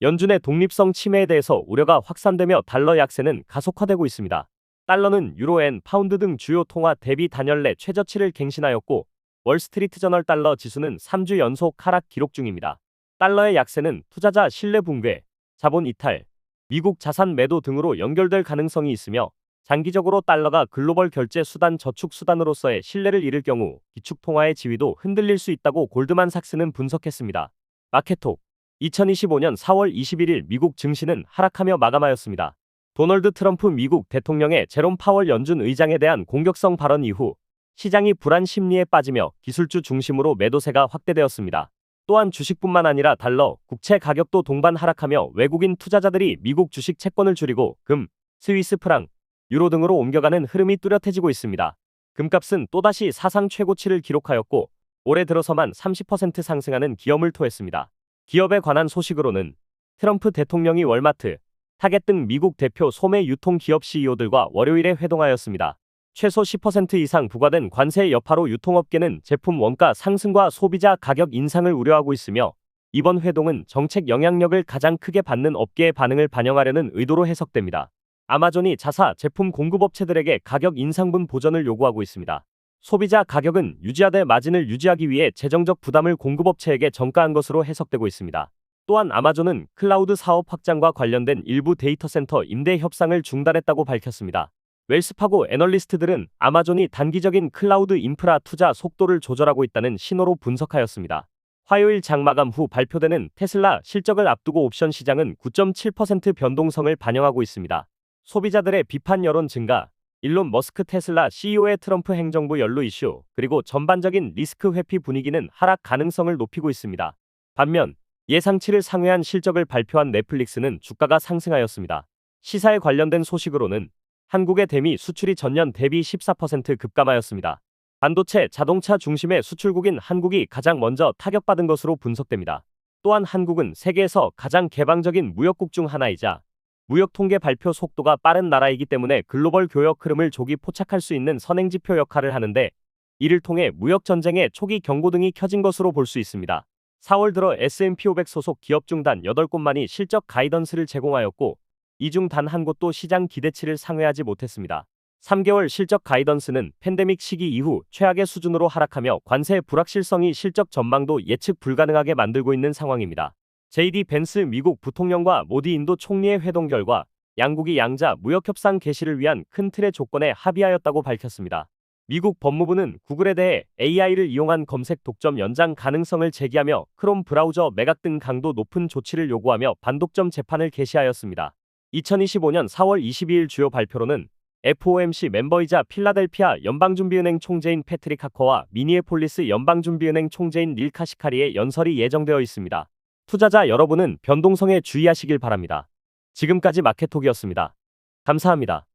연준의 독립성 침해에 대해서 우려가 확산되며 달러 약세는 가속화되고 있습니다. 달러는 유로엔, 파운드 등 주요 통화 대비 단열 내 최저치를 갱신하였고 월스트리트 저널 달러 지수는 3주 연속 하락 기록 중입니다. 달러의 약세는 투자자 신뢰 붕괴, 자본 이탈, 미국 자산 매도 등으로 연결될 가능성이 있으며 장기적으로 달러가 글로벌 결제 수단 저축 수단으로서의 신뢰를 잃을 경우 기축 통화의 지위도 흔들릴 수 있다고 골드만삭스는 분석했습니다. 마켓톡 2025년 4월 21일 미국 증시는 하락하며 마감하였습니다. 도널드 트럼프 미국 대통령의 제롬 파월 연준 의장에 대한 공격성 발언 이후 시장이 불안 심리에 빠지며 기술주 중심으로 매도세가 확대되었습니다. 또한 주식뿐만 아니라 달러, 국채 가격도 동반 하락하며 외국인 투자자들이 미국 주식 채권을 줄이고 금, 스위스 프랑, 유로 등으로 옮겨가는 흐름이 뚜렷해지고 있습니다. 금값은 또다시 사상 최고치를 기록하였고 올해 들어서만 30% 상승하는 기염을 토했습니다. 기업에 관한 소식으로는 트럼프 대통령이 월마트, 타겟 등 미국 대표 소매 유통 기업 CEO들과 월요일에 회동하였습니다. 최소 10% 이상 부과된 관세 여파로 유통업계는 제품 원가 상승과 소비자 가격 인상을 우려하고 있으며 이번 회동은 정책 영향력을 가장 크게 받는 업계의 반응을 반영하려는 의도로 해석됩니다. 아마존이 자사 제품 공급업체들에게 가격 인상분 보전을 요구하고 있습니다. 소비자 가격은 유지하되 마진을 유지하기 위해 재정적 부담을 공급업체에게 전가한 것으로 해석되고 있습니다. 또한 아마존은 클라우드 사업 확장과 관련된 일부 데이터 센터 임대 협상을 중단했다고 밝혔습니다. 웰스파고 애널리스트들은 아마존이 단기적인 클라우드 인프라 투자 속도를 조절하고 있다는 신호로 분석하였습니다. 화요일 장 마감 후 발표되는 테슬라 실적을 앞두고 옵션 시장은 9.7% 변동성을 반영하고 있습니다. 소비자들의 비판 여론 증가, 일론 머스크 테슬라 CEO의 트럼프 행정부 연루 이슈, 그리고 전반적인 리스크 회피 분위기는 하락 가능성을 높이고 있습니다. 반면 예상치를 상회한 실적을 발표한 넷플릭스는 주가가 상승하였습니다. 시사에 관련된 소식으로는 한국의 대미 수출이 전년 대비 14% 급감하였습니다. 반도체, 자동차 중심의 수출국인 한국이 가장 먼저 타격받은 것으로 분석됩니다. 또한 한국은 세계에서 가장 개방적인 무역국 중 하나이자 무역 통계 발표 속도가 빠른 나라이기 때문에 글로벌 교역 흐름을 조기 포착할 수 있는 선행지표 역할을 하는데 이를 통해 무역 전쟁의 초기 경고등이 켜진 것으로 볼 수 있습니다. 4월 들어 S&P 500 소속 기업 중 단 8곳만이 실적 가이던스를 제공하였고 이 중 단 한 곳도 시장 기대치를 상회하지 못했습니다. 3개월 실적 가이던스는 팬데믹 시기 이후 최악의 수준으로 하락하며 관세 불확실성이 실적 전망도 예측 불가능하게 만들고 있는 상황입니다. JD 벤스 미국 부통령과 모디 인도 총리의 회동 결과 양국이 양자 무역협상 개시를 위한 큰 틀의 조건에 합의하였다고 밝혔습니다. 미국 법무부는 구글에 대해 AI를 이용한 검색 독점 연장 가능성을 제기하며 크롬 브라우저 매각 등 강도 높은 조치를 요구하며 반독점 재판을 개시하였습니다. 2025년 4월 22일 주요 발표로는 FOMC 멤버이자 필라델피아 연방준비은행 총재인 패트릭 하커와 미니애폴리스 연방준비은행 총재인 닐 카시카리의 연설이 예정되어 있습니다. 투자자 여러분은 변동성에 주의하시길 바랍니다. 지금까지 마켓톡이었습니다. 감사합니다.